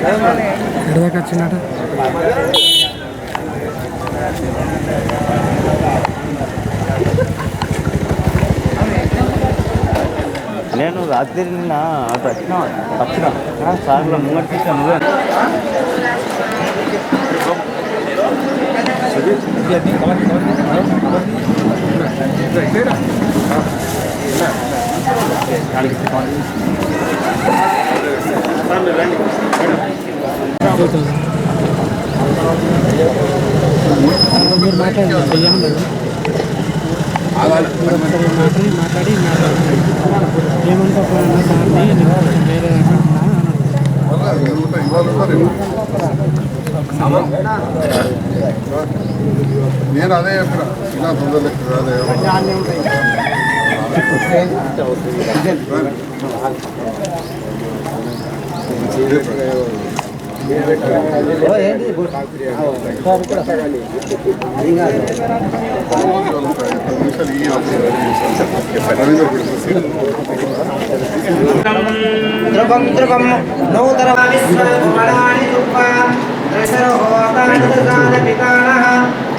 ఎడదాకా వచ్చినట్టు నేను రాత్రి నిన్న అటు వచ్చిన సార్లో ముంగటి నువ్వే మీరు మాట్లాడండి మాట్లాడి ఏమంతా వేరే నేను అదే చెప్పిన ఇలా తొందరలేదు ధ్రువం ధ్రువం నూతన విశ్వమణాని దుఃఖం త్రిశరోతాని పితానః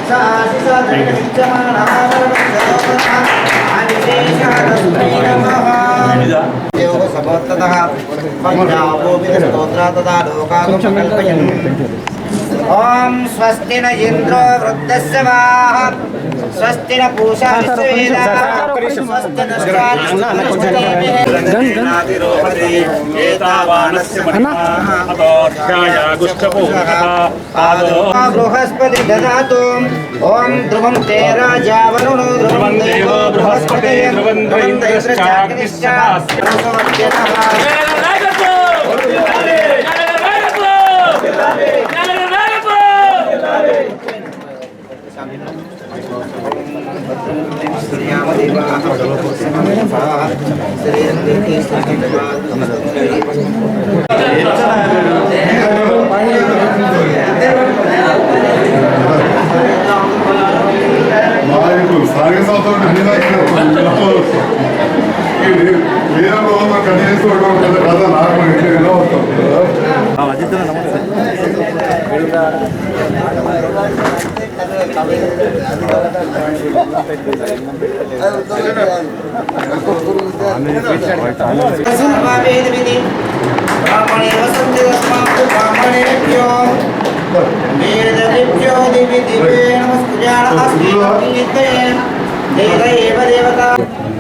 సాశిసద్విచ్చమానః ఆదిశేషాదస్మై నమః యోగ సమత్తతః పంచాభో విదస్తోత్రా తదా లోకాగం కల్పయన్ ఓం స్వస్తి న ఇంద్రో వృద్ధస్య వాః స్వస్తి న పూషా విశ్వవేదాః స్వస్తి నష్టాదిరోహతి ఏతావానస్య మహిమాః అతోధ్యాయాగుష్టపూర్ణః ఆదో బృహస్పతి దదాతు ఓం ధ్రువం తే రాజా వరుణో ధ్రువం దేవో బృహస్పతి ధ్రువం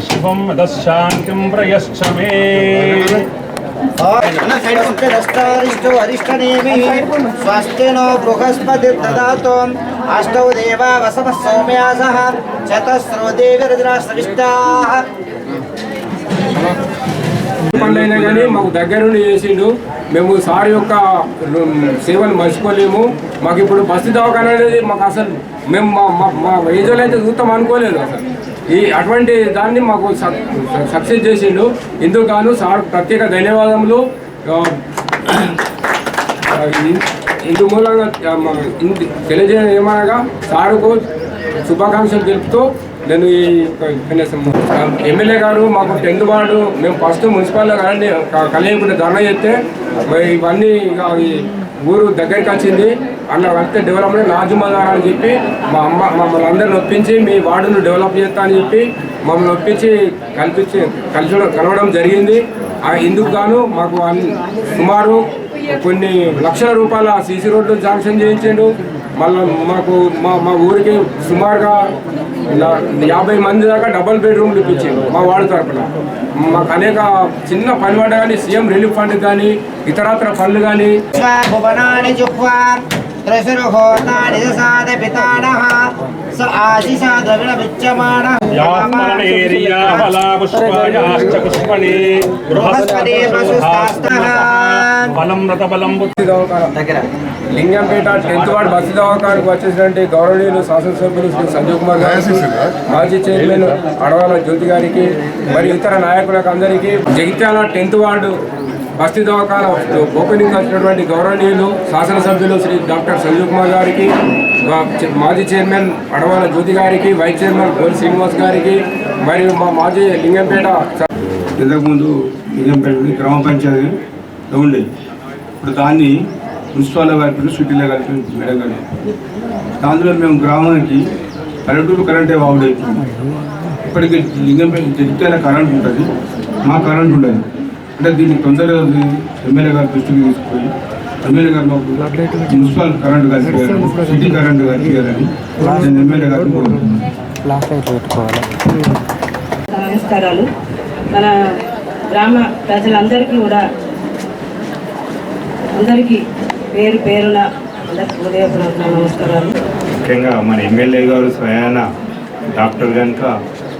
శుభం దశాంతిం ప్రయశ్చ మే స్వస్తి నో బృహస్పతి దదాతు అష్టౌ దేవా వసవ సౌమ్యాసః చతస్రో దేవిరుద్రాశ్రవిష్టాః పనులైనా కానీ మాకు దగ్గరుండి చేసిండు. మేము సార్ యొక్క సేవలు మర్చిపోలేము. మాకు ఇప్పుడు బస్తీ దవాఖాన అనేది మాకు అసలు మేము మా ఏజ్లో అయితే చూస్తాం అనుకోలేదు. అసలు అటువంటి దాన్ని మాకు సక్సెస్ చేసిండు. ఇందుకు గాను సార్ ప్రత్యేక ధన్యవాదములు. ఇందు మూలంగా తెలియజేయడం ఏమనగా సారుకు శుభాకాంక్షలు తెలుపుతూ నేను ఈ ఎమ్మెల్యే గారు మాకు 10th వార్డు మేము ఫస్ట్ మున్సిపాలిటీ కానీ కలియకుండా ధర్నా చేస్తే ఇవన్నీ ఊరు దగ్గరికి వచ్చింది. అలా వస్తే డెవలప్మెంట్ నాజుమదార్ అని చెప్పి మమ్మల్ని అందరిని ఒప్పించి మీ వార్డును డెవలప్ చేస్తా అని చెప్పి మమ్మల్ని ఒప్పించి కలవడం జరిగింది. ఇందుకు గాను మాకు సుమారు కొన్ని లక్షల రూపాయల సీసీ రోడ్లు శాంక్షన్ చేయించాడు. మళ్ళీ మాకు మా ఊరికి సుమారుగా 50 మంది దాకా డబుల్ బెడ్రూమ్లు ఇప్పించారు మా వార్డు తరఫున. మాకు అనేక చిన్న పని పడ్డ కానీ సీఎం రిలీఫ్ ఫండ్ కానీ ఇతరత్ర ఫండ్లు కానీ లింగంపేట 10th వార్డు బస్సు దవాఖానకు వచ్చేసినటువంటి గౌరవనీయులు శాసనసభ్యులు శ్రీ సంజీవ్ కుమార్ గారికి, మాజీ చైర్మన్ అడవాల జ్యోతి గారికి మరియు ఇతర నాయకులకు అందరికీ, జగిత్యాల 10th వార్డు బస్తీ దవాఖాన ఓపెనింగ్ వచ్చినటువంటి గౌరవనీయులు శాసనసభ్యులు శ్రీ డాక్టర్ సంజీవ్ కుమార్ గారికి, మాజీ చైర్మన్ అడవాల జ్యోతి గారికి, వైస్ చైర్మన్ గోల్ శ్రీనివాస్ గారికి మరియు మా మాజీ లింగంపేట ఇంతకుముందు లింగంపేట గ్రామ పంచాయతీ ఉండేది. ఇప్పుడు దాన్ని మున్సిపాలిటీ కలిపి సిటీలో కలిపి మేడం కలిపి దాంట్లో మేము గ్రామానికి పల్లెటూరు కరెంటే బాగుండవుతుంది. ఇప్పటికీ లింగంపేట జగిత్యాల కరెంట్ ఉంటుంది, మా కరెంట్ ఉండదు. అంటే దీన్ని తొందరగా ఎమ్మెల్యే గారి దృష్టికి తీసుకుపోయి ఎమ్మెల్యే గారు మాకు మున్సిపల్ కరెంట్ కలిపి సిటీ కరెంట్ కలిపి నేను ఎమ్మెల్యే గారిని కోరుతున్నాను. నమస్కారాలు. మన గ్రామ ప్రజలందరికీ కూడా అందరికీ పేరు పేరున హృదయపూర్వక నమస్కారాలు. ముఖ్యంగా మన ఎమ్మెల్యే గారు స్వయాన డాక్టర్ కనుక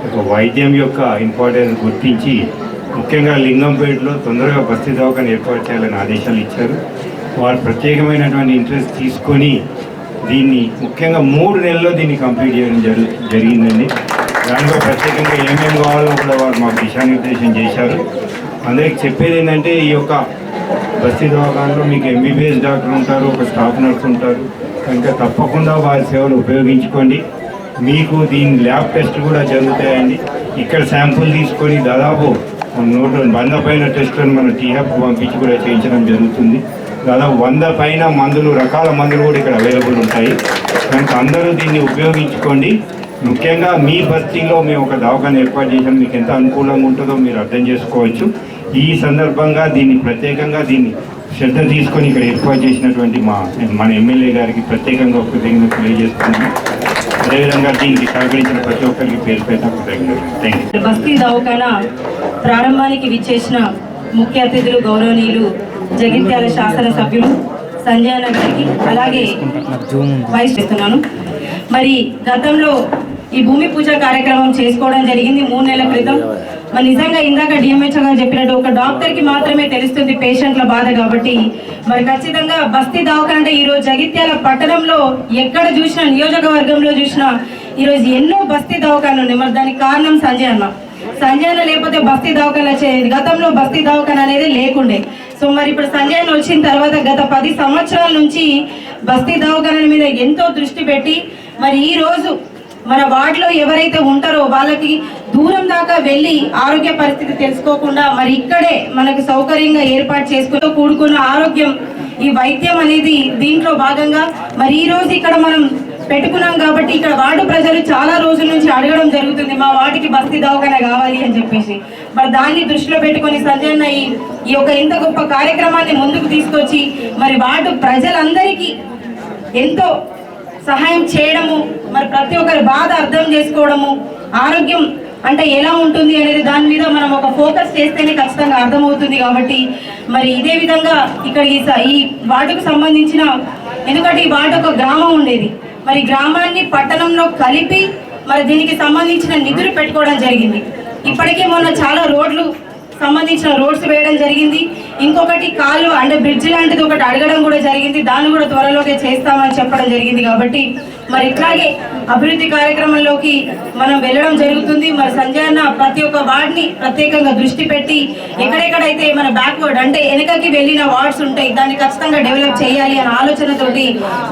ఒక వైద్యం యొక్క ఇంపార్టెన్స్ గుర్తించి ముఖ్యంగా లింగంపేటలో తొందరగా బస్తీ దవాఖాన ఏర్పాటు చేయాలని ఆదేశాలు ఇచ్చారు. వారు ప్రత్యేకమైనటువంటి ఇంట్రెస్ట్ తీసుకొని దీన్ని ముఖ్యంగా 3 నెలల్లో దీన్ని కంప్లీట్ చేయడం జరిగిందండి. దాంట్లో ప్రత్యేకంగా ఏమేమి కావాలో కూడా వారు మాకు దిశానిర్దేశం చేశారు. అందరికి చెప్పేది ఏంటంటే ఈ యొక్క బస్తీ దవాఖానలో మీకు ఎంబీబీఎస్ డాక్టర్ ఉంటారు, ఒక స్టాఫ్ నర్స్ ఉంటారు. కనుక తప్పకుండా వారి సేవలు ఉపయోగించుకోండి. మీకు దీని ల్యాబ్ టెస్ట్ కూడా జరుగుతాయండి. ఇక్కడ శాంపుల్ తీసుకొని దాదాపు 100 పైన టెస్టులను మన టీహబ్ పంపించి కూడా చేయించడం జరుగుతుంది. దాదాపు 100 పైన మందులు, రకాల మందులు కూడా ఇక్కడ అవైలబుల్ ఉంటాయి. కనుక అందరూ దీన్ని ఉపయోగించుకోండి. ముఖ్యంగా మీ బస్తీలో మేము ఒక దవాఖాన ఏర్పాటు చేసాం, మీకు ఎంత అనుకూలంగా ఉంటుందో మీరు అర్థం చేసుకోవచ్చు. ఈ సందర్భంగా దీన్ని ప్రత్యేకంగా శ్రద్ధ తీసుకొని ఇక్కడ ఏర్పాటు చేసినటువంటి మన ఎమ్మెల్యే గారికి ప్రత్యేకంగా కృతజ్ఞతలు తెలియజేస్తున్నాను. అదేవిధంగా దీనికి సహకరించిన ప్రతి ఒక్కరికి పేరు పేరున కృతజ్ఞతలు. Thank you. బస్తీ దవాఖానా ప్రారంభానికి విచ్చేసిన ముఖ్య అతిథులు గౌరవనీయులు జగిత్యాల శాసనసభ్యులు సంజయ్ అన్న గారికి, అలాగే వైస్ చేస్తున్నాను. మరి గతంలో ఈ భూమి పూజ కార్యక్రమం చేసుకోవడం జరిగింది 3 నెలల క్రితం. మరి నిజంగా ఇందాక డిఎంహెచ్ఓ గారు చెప్పినట్టు ఒక డాక్టర్కి మాత్రమే తెలుస్తుంది పేషెంట్ల బాధ. కాబట్టి మరి ఖచ్చితంగా బస్తీ దవాఖాన అంటే ఈరోజు జగిత్యాల పట్టణంలో ఎక్కడ చూసినా, నియోజకవర్గంలో చూసినా ఈరోజు ఎన్నో బస్తీ దవాఖానలు ఉన్నాయి. మరి దానికి కారణం సంజయ్ అన్న లేకపోతే బస్తీ దవాఖాన వచ్చేది. గతంలో బస్తీ దవాఖాన అనేది లేకుండే. సో మరి ఇప్పుడు సంజయ్ అన్న వచ్చిన తర్వాత గత 10 సంవత్సరాల నుంచి బస్తీ దవాఖాన మీద ఎంతో దృష్టి పెట్టి మరి ఈ రోజు మన వార్డులో ఎవరైతే ఉంటారో వాళ్ళకి దూరం దాకా వెళ్ళి ఆరోగ్య పరిస్థితి తెలుసుకోకుండా మరి ఇక్కడే మనకు సౌకర్యంగా ఏర్పాటు చేసుకుంటూ కూడుకున్న ఆరోగ్యం, ఈ వైద్యం అనేది దీంట్లో భాగంగా మరి ఈ రోజు ఇక్కడ మనం పెట్టుకున్నాం. కాబట్టి ఇక్కడ వార్డు ప్రజలు చాలా రోజుల నుంచి అడగడం జరుగుతుంది, మా వార్డుకి బస్తీ దవాఖాన కావాలి అని చెప్పేసి. మరి దాన్ని దృష్టిలో పెట్టుకొని సంజయ్ అన్న ఈ యొక్క ఇంత గొప్ప కార్యక్రమాన్ని ముందుకు తీసుకొచ్చి మరి వార్డు ప్రజలందరికీ ఎంతో సహాయం చేయడము, మరి ప్రతి ఒక్కరి బాధ అర్థం చేసుకోవడము, ఆరోగ్యం అంటే ఎలా ఉంటుంది అనేది దాని మీద మనం ఒక ఫోకస్ చేస్తేనే ఖచ్చితంగా అర్థమవుతుంది. కాబట్టి మరి ఇదే విధంగా ఇక్కడ ఈ వార్డుకు సంబంధించిన, ఎందుకంటే ఈ వార్డు ఒక గ్రామం ఉండేది, మరి గ్రామాన్ని పట్టణంలో కలిపి మరి దీనికి సంబంధించిన నిధులు పెట్టుకోవడం జరిగింది. ఇప్పటికే మొన్న చాలా సంబంధించిన రోడ్స్ వేయడం జరిగింది. ఇంకొకటి కాలువ అంటే బ్రిడ్జ్ లాంటిది ఒకటి అడగడం కూడా జరిగింది. దాన్ని కూడా త్వరలోనే చేస్తామని చెప్పడం జరిగింది. కాబట్టి మరి ఇట్లాగే అభివృద్ధి కార్యక్రమంలోకి మనం వెళ్ళడం జరుగుతుంది. మరి సంజయ్ అన్న ప్రతి ఒక్క వార్డ్ని ప్రత్యేకంగా దృష్టి పెట్టి ఎక్కడెక్కడైతే మన బ్యాక్వర్డ్ అంటే వెనకకి వెళ్ళిన వార్డ్స్ ఉంటాయి దాన్ని ఖచ్చితంగా డెవలప్ చేయాలి అనే ఆలోచనతోటి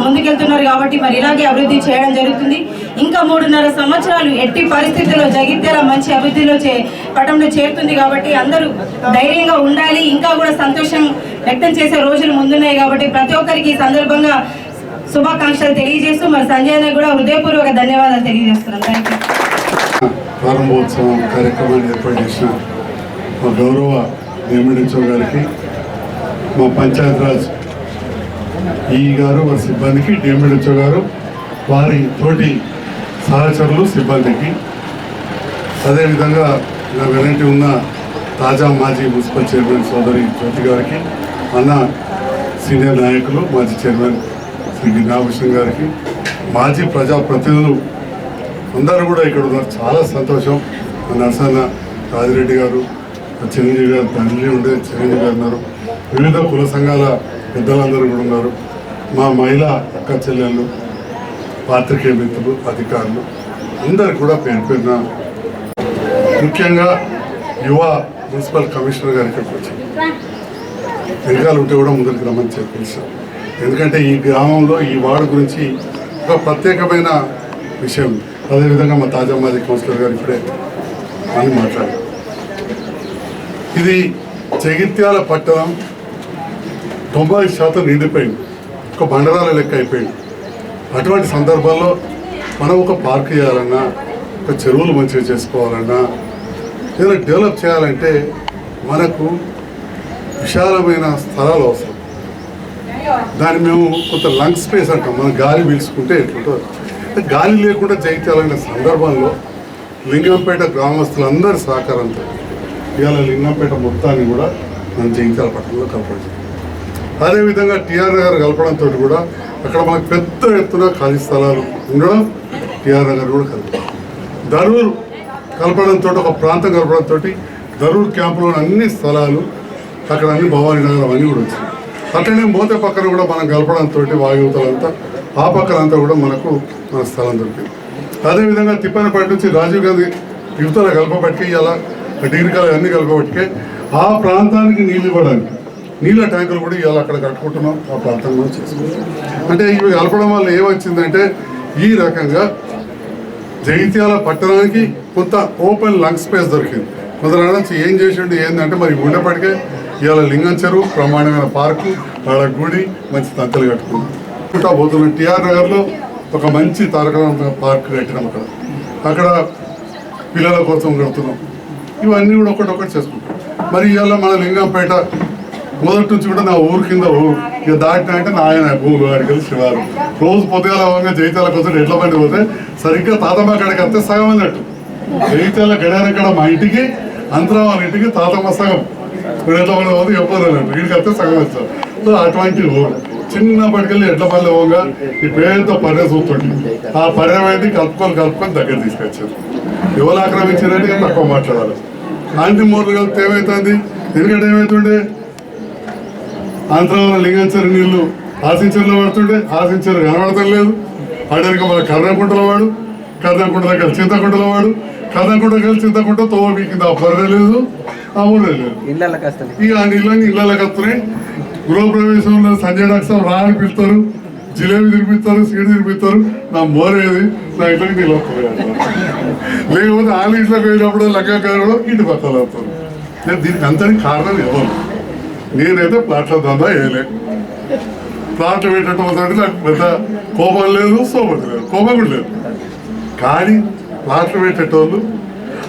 ముందుకెళ్తున్నారు. కాబట్టి మరి ఇలాగే అభివృద్ధి చేయడం జరుగుతుంది. ఇంకా 3.5 సంవత్సరాలు ఎట్టి పరిస్థితుల్లో జగిత్యాల మంచి అభివృద్ధిలో పటంలో చేరుతుంది. కాబట్టి అందరూ ధైర్యంగా ఉండాలి. ఇంకా కూడా సంతోషం వ్యక్తం చేసే రోజులు ముందున్నాయి. కాబట్టి ప్రతి ఒక్కరికి ఈ సందర్భంగా శుభాకాంక్షలు తెలియజేస్తూ మరి సంజయ్ అన్న కూడా హృదయపూర్వక ధన్యవాదాలు తెలియజేస్తున్నాను. Thank you. ప్రారంభోత్సవం కార్యక్రమాన్ని ఏర్పాటు చేసిన మా గౌరవ ఎంఎల్ఏ గారికి, మా పంచాయతీరాజ్ ఈ గారు, వారి సిబ్బందికి, డిఎంఎల్ఏ గారు, వారి తోటి సహచరులు సిబ్బందికి, అదేవిధంగా నా వెనటి ఉన్న తాజా మాజీ మున్సిపల్ చైర్మన్ సోదరి జ్యోతి గారికి, అన్న సీనియర్ నాయకులు, మాజీ చైర్మన్ శ్రీ గిరినాభూషణ్ గారికి, మాజీ ప్రజాప్రతినిధులు అందరూ కూడా ఇక్కడ ఉన్నారు. చాలా సంతోషం. నరసన్న రాజిరెడ్డి గారు, చిరంజీవి గారు, తండ్రి ఉండే చిరంజీవి గారు ఉన్నారు. వివిధ కుల సంఘాల పెద్దలందరూ కూడా ఉన్నారు. మా మహిళా అక్క చెల్లెళ్ళు, పాత్రికేయ మిత్రులు, అధికారులు అందరు కూడా పేరు పేరున, ముఖ్యంగా యువ మున్సిపల్ కమిషనర్ గారి ఇక్కడికి వచ్చి వెనకాల ఉంటే కూడా ముందరికి రమ్మని చెప్పేసాం. ఎందుకంటే ఈ గ్రామంలో ఈ వార్డు గురించి ఒక ప్రత్యేకమైన విషయం. అదేవిధంగా మా తాజా మాజీ కౌన్సిలర్ గారు ఇప్పుడే అని మాట్లాడారు. ఇది జగిత్యాల పట్టణం 90% నిండిపోయింది, ఒక బండరాల లెక్క అయిపోయింది. అటువంటి సందర్భాల్లో మనం ఒక పార్క్ చేయాలన్నా, ఒక చెరువులు మంచిగా చేసుకోవాలన్నా, ఏదైనా డెవలప్ చేయాలంటే మనకు విశాలమైన స్థలాలు అవసరం. దాన్ని మేము కొంత లంగ్ స్పేస్ అంటాం. మనం గాలి పీల్చుకుంటే ఎట్లుంటుంది. గాలి లేకుండా జగిత్యాలనే సందర్భంలో లింగంపేట గ్రామస్తులందరి సహకారంతో ఇవాళ లింగంపేట మొత్తాన్ని కూడా మనం జగిత్యాల పట్టణంలో కలపడం. అదేవిధంగా టీఆర్ నగర్ కలపడంతో కూడా అక్కడ మనకు పెద్ద ఎత్తున ఖాళీ స్థలాలు ఉండడం, టీఆర్ నగర్ కూడా కలపడం. దరూర్ కలపడంతో, ఒక ప్రాంతం కలపడంతో దరూర్ క్యాంపులోని అన్ని స్థలాలు అక్కడ అన్ని భవానీ నగరం అన్నీ కూడా వచ్చినాయి. అట్లనే మోతే పక్కన కూడా మనం కలపడంతో వాయువుతలంతా ఆ పక్కనంతా కూడా మనకు మన స్థలం దొరికింది. అదేవిధంగా తిప్పనపేట నుంచి రాజీవ్ గాంధీ యువతల కలపబట్టి ఇలా డిగ్రీ కాలేజ్ అన్ని కలపబట్టికే ఆ ప్రాంతానికి నీళ్ళు ఇవ్వడానికి నీళ్ళ ట్యాంకులు కూడా ఇవాళ అక్కడ కట్టుకుంటున్నాం, ఆ ప్రాంతంలో చేసుకుంటాం. అంటే ఇవి కలపడం వల్ల ఏమొచ్చిందంటే ఈ రకంగా జగిత్యాల పట్టణానికి కొంత ఓపెన్ లంగ్ స్పేస్ దొరికింది. కొందరు అనొచ్చు ఏం చేసిండు ఏంటంటే మరి ఉండేప్పటికే ఇవాళ లింగం చెరువు, బ్రహ్మాండమైన పార్కు, వాళ్ళ గుడి, మంచి తంతలు కట్టుకున్నాం. పోతున్నాం టీఆర్ నగర్లో ఒక మంచి తారక పార్క్ కట్టినాం. అక్కడ పిల్లల కోసం కడుతున్నాం. ఇవన్నీ కూడా ఒకటి చేసుకుంటాం. మరి ఇవాళ మన లింగంపేట మొదటి నుంచి కూడా నా ఊరు కింద ఊరు ఇక దాటినా అంటే నా ఆయన భూములు అడిగి శివారు రోజు పొద్దుగాల జగిత్యాల కోసం ఎట్ల బండి పోతే సరిగ్గా తాతమ్మ కాడికి అంతే సగం అన్నట్టు. జగిత్యాల గడానక్కడ మా ఇంటికి అంతరం వాళ్ళ ఇంటికి తాతమ్మ సగం ఎట్ల బండి పోతే చెప్పదు అన్నట్టు, వీడికి అంతే సగం వచ్చారు. సో అటువంటి ఊరు చిన్నప్పటికెళ్ళి ఎడ్ల పల్లె పోగా ఈ పేరుతో పర్య చూస్తుంటుంది. ఆ పర్యమైంది కలుపుకొని దగ్గర తీసుకొచ్చారు. ఎవరు ఆక్రమించారంటే తక్కువ మాట్లాడాలి. ఆంటీ మూర్లు కలిపితే ఏమవుతుంది, ఎందుకంటే ఏమవుతుండే ఆంధ్రాలో లింగంచరు నీళ్లు ఆశించర్లో పడుతుండే, ఆశించరు కనబడటం లేదు. అడరికి మన కర్ణకుంటలో వాడు, కర్ణకుంట దగ్గర చింతకుంటలో వాడు, కర్ణకుంట కలిసి చింతకుంట తోవ మీకింది. ఆ పర్రె లేదు, ఆ ఊరే లేదు. ఇక ఆ నీళ్ళని ఇళ్ళకి వస్తున్నాయి. గృహప్రవేశంలో సంజయ్ డాక్టర్ రాని పిలుస్తారు, జిలేబీ తినిపిస్తారు, సీడ్ తినిపిస్తారు. నా మోరేది నా ఇంట్లోకి నీళ్ళు వస్తున్నాయి. లేకపోతే వాళ్ళ ఇంట్లోకి వెళ్ళినప్పుడు లెక్కకారు ఇంటి పక్కన వస్తారు. నేను దీనికి అంతని కారణం ఎవరు? నేనైతే ప్లాట్ల దందా వేయలే. ప్లాట్లు పెట్టడం నాకు పెద్ద కోపం లేదు, సోపతి లేదు, కోపం కూడా లేదు. కానీ ప్లాట్లు పెట్టేటోళ్ళు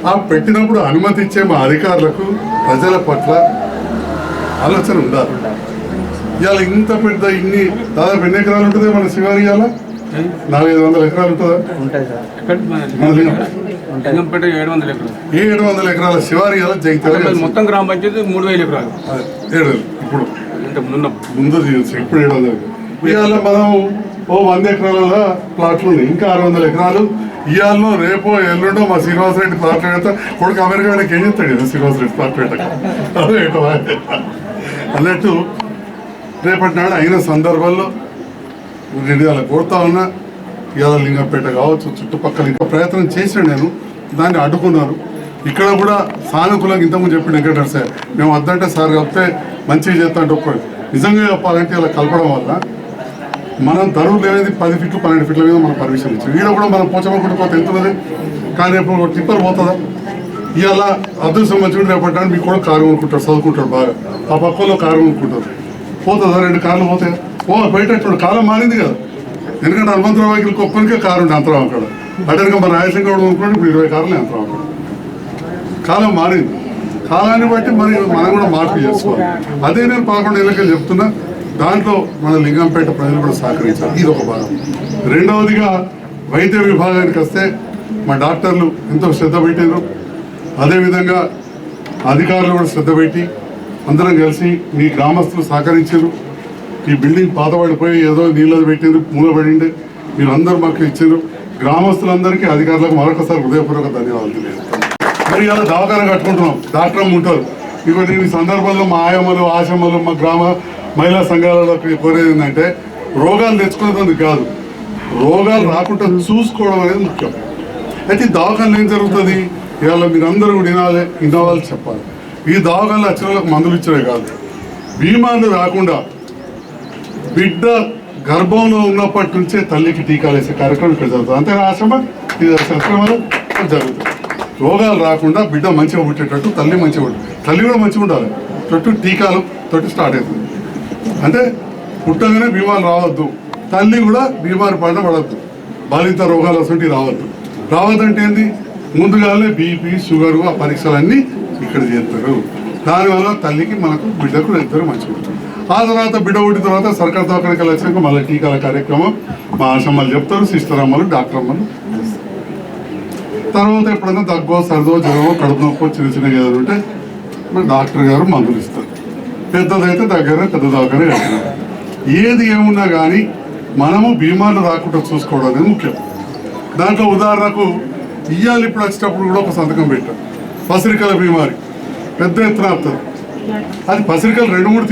ఆ పెట్టినప్పుడు అనుమతి ఇచ్చే మా అధికారులకు ప్రజల పట్ల ఆలోచన ఉండాలి. ఇవాళ ఇంత పెద్ద దాదాపు ఎన్ని ఎకరాలు ఉంటుంది మన శివారి? ఇవాళ 400-500 ఎకరాలు ఉంటుందా? 700 ఎకరాల శివారి జగిత్యాల మొత్తం గ్రామ పంచాయతీ 3000 ఎకరాలు. 7,000 ఇప్పుడు ముందు ఇప్పుడు 700. ఇవాళ మనం 100 ఎకరాల ప్లాట్లు ఉన్నాయి, ఇంకా 600 ఎకరాలు. ఇవాళ రేపో ఎల్లుండో మా శ్రీనివాసరెడ్డి ప్లాట్లు పెడతా కొడుకు అమెరికాకి ఏం చెప్తాడు కదా శ్రీనివాసరెడ్డి ప్లాట్ పెట్టక అన్నట్టు. రేపటి నాడు అయిన సందర్భంలో రెడ్డి అలా కోరుతా ఉన్నా. ఇవాళ లింగంపేట కావచ్చు, చుట్టుపక్కల ఇంకా ప్రయత్నం చేశాను నేను, దాన్ని అడ్డుకున్నారు. ఇక్కడ కూడా సానుకూలంగా ఇంతకుముందు చెప్పిన వెంకటరెడ్డి సార్ మేము వద్దంటే సార్ కలిపితే మంచిగా చేస్తాంటే ఒక్కడు. నిజంగా చెప్పాలంటే ఇలా కలపడం వల్ల మనం ధరువులు అనేది 10 ఫీట్లు 12 ఫీట్ల మీద మనం పర్మిషన్ ఇచ్చాం. ఈడ కూడా మనం పోచమకుండా పోతే ఎంతున్నది, కానీ రేపు టిప్పర్ పోతుందా? ఇవాళ అదృష్టం మంచిగా రేపడ్డానికి మీకు కూడా కారు కొనుక్కుంటాడు, చదువుకుంటాడు బాగా, ఆ పక్కలో కారు కొనుక్కుంటారు. పోతుందా? 2 కార్లు పోతాయి. బయట కాలం మారింది కదా. ఎందుకంటే హనుమంతరావు వెహికల్ ఒక్కరికే కారు ఉండే అంతరావు అక్కడ. అటెనక మన రాయలసీమ కూడా కొనుక్కుంటే ఇప్పుడు 20 కార్లు అంతరావు అక్కడ. కాలం మారింది. కాలాన్ని బట్టి మరి మనం కూడా మార్పు చేసుకోవాలి. అదే నేను 11 ఏళ్ళకి చెప్తున్నా. దాంట్లో మన లింగంపేట ప్రజలు కూడా సహకరించాలి. ఇది ఒక భాగం. రెండవదిగా వైద్య విభాగానికి వస్తే మా డాక్టర్లు ఎంతో శ్రద్ధ పెట్టారు. అదేవిధంగా అధికారులు కూడా శ్రద్ధ పెట్టి అందరం కలిసి మీ గ్రామస్తులు సహకరించారు. ఈ బిల్డింగ్ పాతబడిపోయి ఏదో నీళ్ళది పెట్టారు, మూలబడింది, మీరు అందరూ మాకు ఇచ్చారు. గ్రామస్తులందరికీ అధికారులకు మరొకసారి హృదయపూర్వక ధన్యవాదాలు తెలియజేస్తాను. మరి ఇలా దవాఖాన కట్టుకుంటున్నాం, డాక్టర్ ఉంటారు. ఇక నేను ఈ సందర్భంలో మా ఆయమ్మలు, ఆశమ్మలు, మా గ్రామ మహిళా సంఘాలలోకి కోరేది ఏంటంటే రోగాలు తెచ్చుకునేందుకు కాదు, రోగాలు రాకుండా చూసుకోవడం అనేది ముఖ్యం. అయితే ఈ దవాఖానలో ఏం జరుగుతుంది? ఇవాళ మీరందరూ కూడా వినాలి చెప్పాలి. ఈ దవాఖానలో వచ్చిన వాళ్ళకి మందులు ఇచ్చే కాదు, బీమార్లు రాకుండా బిడ్డ గర్భంలో ఉన్నప్పటి నుంచే తల్లికి టీకాలు వేసే కార్యక్రమం ఇక్కడ జరుగుతుంది. అంతే ఆశ్రమ సత్రమాలు జరుగుతుంది. రోగాలు రాకుండా బిడ్డ మంచిగా పుట్టేటట్టు తల్లి మంచిగా ఉంటుంది, తల్లి కూడా మంచిగా ఉండాలి. చుట్టూ టీకాలు తోటి స్టార్ట్ అవుతుంది. అంటే పుట్టగానే బీమారు రావద్దు, తల్లి కూడా బీమారు పడవద్దు, బాలింత రోగాలు అసలు రావద్దంటే ఏంది, ముందుగానే బీపీ షుగరు ఆ పరీక్షలన్నీ ఇక్కడ చేస్తారు. దానివల్ల తల్లికి మనకు బిడ్డకు ఇద్దరు మంచిగా ఉంటారు. ఆ తర్వాత బిడ్డ పుట్టిన తర్వాత సర్కారు దవాఖానకి వచ్చినాక మళ్ళీ టీకాల కార్యక్రమం మా ఆశమ్మలు చెప్తారు, సిస్టర్ అమ్మలు, డాక్టర్ అమ్మలు. తర్వాత ఎప్పుడైనా దగ్గో సర్దో జ్వరమో కడుపు నొప్పో చిన్న చిన్నగా ఏదైనా ఉంటే మన డాక్టర్ గారు మందులు ఇస్తారు. పెద్దదైతే దగ్గర పెద్ద దవాఖాన కట్టినారు. ఏది ఏమున్నా కానీ మనము బీమార్లు రాకుండా చూసుకోవడం అనేది ముఖ్యం. దాంట్లో ఉదాహరణకు ఇయ్యాలి ఇప్పుడు వచ్చేటప్పుడు కూడా ఒక సంతకం పెట్టాం, పసిరికల బీమారి పెద్ద ఎత్తున వస్తుంది. అది పసిరికలు 2-3